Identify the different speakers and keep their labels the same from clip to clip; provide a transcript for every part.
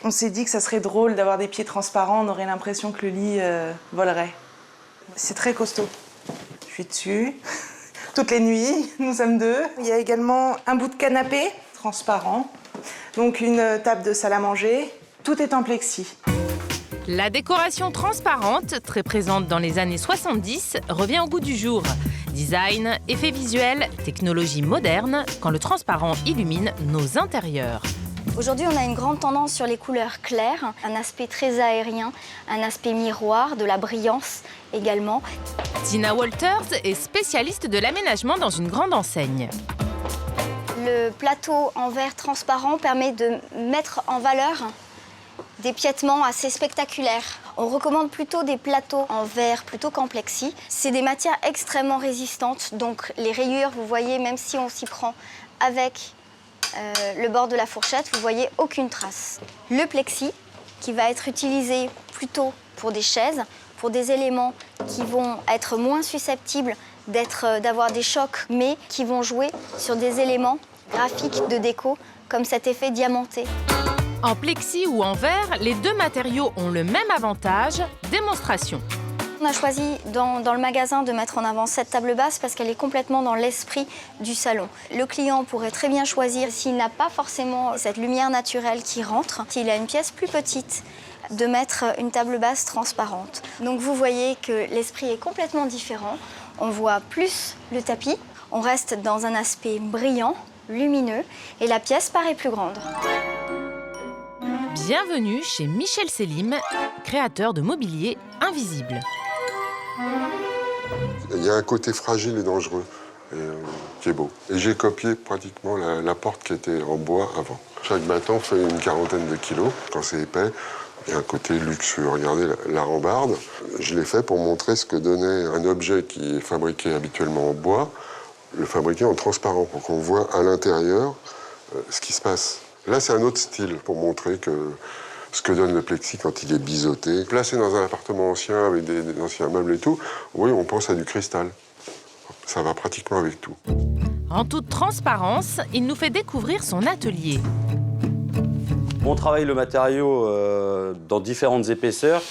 Speaker 1: On s'est dit que ça serait drôle d'avoir des pieds transparents, on aurait l'impression que le lit volerait. C'est très costaud. Je suis dessus. Toutes les nuits, nous sommes deux. Il y a également un bout de canapé transparent, donc une table de salle à manger. Tout est en plexi.
Speaker 2: La décoration transparente, très présente dans les années 70, revient au goût du jour. Design, effets visuels, technologie moderne, quand le transparent illumine nos intérieurs.
Speaker 3: Aujourd'hui, on a une grande tendance sur les couleurs claires, un aspect très aérien, un aspect miroir, de la brillance également.
Speaker 2: Tina Walters est spécialiste de l'aménagement dans une grande enseigne.
Speaker 3: Le plateau en verre transparent permet de mettre en valeur des piétements assez spectaculaires. On recommande plutôt des plateaux en verre plutôt qu'en plexi. C'est des matières extrêmement résistantes, donc les rayures, vous voyez, même si on s'y prend avec le bord de la fourchette, vous voyez aucune trace. Le plexi, qui va être utilisé plutôt pour des chaises, pour des éléments qui vont être moins susceptibles d'avoir des chocs, mais qui vont jouer sur des éléments graphiques de déco, comme cet effet diamanté.
Speaker 2: En plexi ou en verre, les deux matériaux ont le même avantage, démonstration.
Speaker 3: On a choisi dans le magasin de mettre en avant cette table basse parce qu'elle est complètement dans l'esprit du salon. Le client pourrait très bien choisir, s'il n'a pas forcément cette lumière naturelle qui rentre, s'il a une pièce plus petite, de mettre une table basse transparente. Donc vous voyez que l'esprit est complètement différent. On voit plus le tapis, on reste dans un aspect brillant, lumineux, et la pièce paraît plus grande.
Speaker 2: Bienvenue chez Michel Selim, créateur de mobilier invisible.
Speaker 4: Il y a un côté fragile et dangereux qui est beau. Et j'ai copié pratiquement la porte qui était en bois avant. Chaque battant fait une quarantaine de kilos. Quand c'est épais, il y a un côté luxueux. Regardez la rambarde. Je l'ai fait pour montrer ce que donnait un objet qui est fabriqué habituellement en bois, le fabriquer en transparent, pour qu'on voit à l'intérieur ce qui se passe. Là, c'est un autre style pour montrer ce que donne le plexi quand il est biseauté. Placé dans un appartement ancien avec des anciens meubles et tout, oui, on pense à du cristal. Ça va pratiquement avec tout.
Speaker 2: En toute transparence, il nous fait découvrir son atelier.
Speaker 5: On travaille le matériau dans différentes épaisseurs.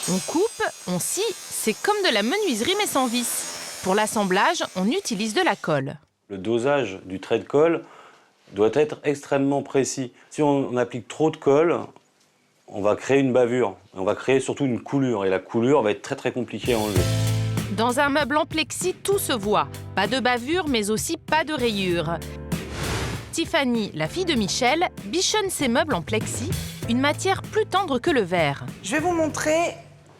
Speaker 2: On coupe, on scie, c'est comme de la menuiserie mais sans vis. Pour l'assemblage, on utilise de la colle.
Speaker 5: Le dosage du trait de colle doit être extrêmement précis. Si on applique trop de colle, on va créer une bavure. On va créer surtout une coulure. Et la coulure va être très très compliquée à enlever.
Speaker 2: Dans un meuble en plexi, tout se voit. Pas de bavure, mais aussi pas de rayures. Tiffany, la fille de Michel, bichonne ses meubles en plexi, une matière plus tendre que le verre.
Speaker 1: Je vais vous montrer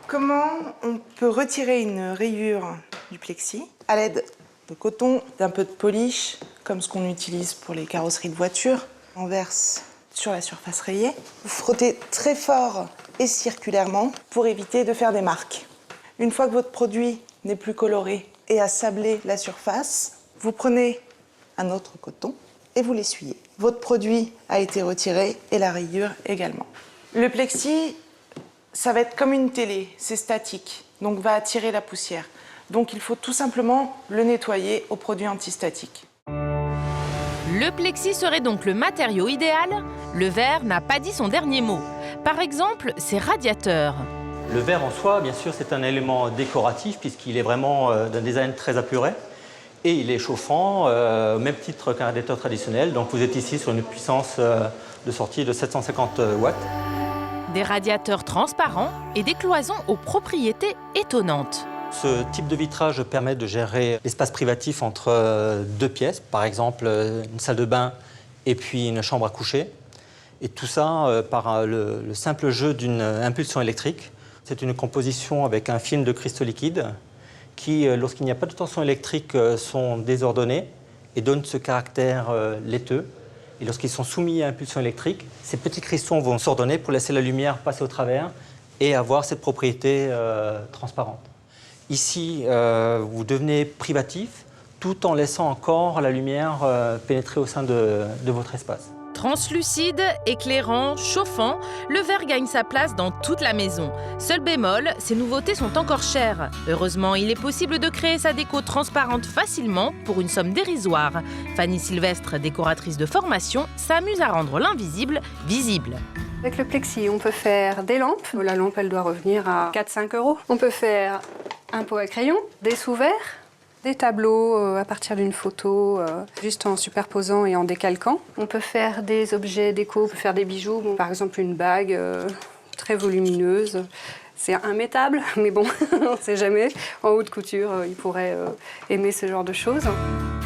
Speaker 1: comment on peut retirer une rayure du plexi à l'aide de coton, d'un peu de polish, comme ce qu'on utilise pour les carrosseries de voitures. On verse sur la surface rayée. Vous frottez très fort et circulairement pour éviter de faire des marques. Une fois que votre produit n'est plus coloré et a sablé la surface, vous prenez un autre coton et vous l'essuyez. Votre produit a été retiré et la rayure également. Le plexi, ça va être comme une télé, c'est statique, donc va attirer la poussière. Donc il faut tout simplement le nettoyer au produit antistatique.
Speaker 2: Le plexi serait donc le matériau idéal. Le verre n'a pas dit son dernier mot. Par exemple, ces radiateurs.
Speaker 6: Le verre en soi, bien sûr, c'est un élément décoratif puisqu'il est vraiment d'un design très apuré. Et il est chauffant, au même titre qu'un radiateur traditionnel. Donc vous êtes ici sur une puissance de sortie de 750 watts.
Speaker 2: Des radiateurs transparents et des cloisons aux propriétés étonnantes.
Speaker 6: Ce type de vitrage permet de gérer l'espace privatif entre deux pièces, par exemple une salle de bain et puis une chambre à coucher. Et tout ça par le simple jeu d'une impulsion électrique. C'est une composition avec un film de cristaux liquides qui, lorsqu'il n'y a pas de tension électrique, sont désordonnés et donnent ce caractère laiteux. Et lorsqu'ils sont soumis à impulsion électrique, ces petits cristaux vont s'ordonner pour laisser la lumière passer au travers et avoir cette propriété transparente. Ici, vous devenez privatif tout en laissant encore la lumière pénétrer au sein de votre espace.
Speaker 2: Translucide, éclairant, chauffant, le verre gagne sa place dans toute la maison. Seul bémol, ces nouveautés sont encore chères. Heureusement, il est possible de créer sa déco transparente facilement pour une somme dérisoire. Fanny Sylvestre, décoratrice de formation, s'amuse à rendre l'invisible visible.
Speaker 7: Avec le plexi, on peut faire des lampes. La lampe, elle doit revenir à 4-5 €. On peut faire un pot à crayon, des sous-verts, des tableaux à partir d'une photo, juste en superposant et en décalquant. On peut faire des objets déco, on peut faire des bijoux. Bon, par exemple, une bague très volumineuse. C'est immétable, mais bon, on ne sait jamais. En haute couture, ils pourraient aimer ce genre de choses.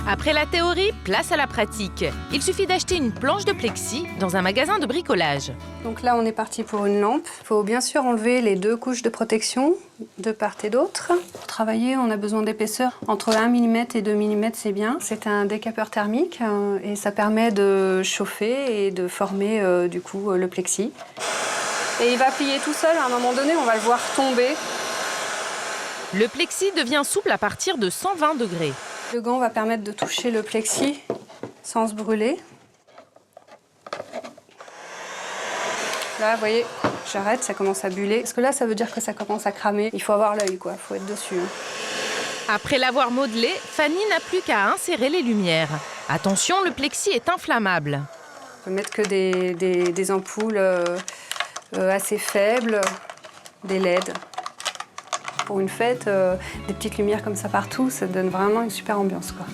Speaker 2: Après la théorie, place à la pratique. Il suffit d'acheter une planche de plexi dans un magasin de bricolage.
Speaker 7: Donc là, on est parti pour une lampe. Il faut bien sûr enlever les 2 couches de protection de part et d'autre. Pour travailler, on a besoin d'épaisseur. Entre 1 mm et 2 mm, c'est bien. C'est un décapeur thermique et ça permet de chauffer et de former du coup le plexi. Et il va plier tout seul. À un moment donné, on va le voir tomber.
Speaker 2: Le plexi devient souple à partir de 120 degrés.
Speaker 7: Le gant va permettre de toucher le plexi sans se brûler. Là, vous voyez, j'arrête, ça commence à buller. Parce que là, ça veut dire que ça commence à cramer. Il faut avoir l'œil, quoi. Il faut être dessus.
Speaker 2: Après l'avoir modelé, Fanny n'a plus qu'à insérer les lumières. Attention, le plexi est inflammable.
Speaker 7: On peut mettre que des ampoules assez faibles, des LED. Pour une fête, des petites lumières comme ça partout, ça donne vraiment une super ambiance, quoi.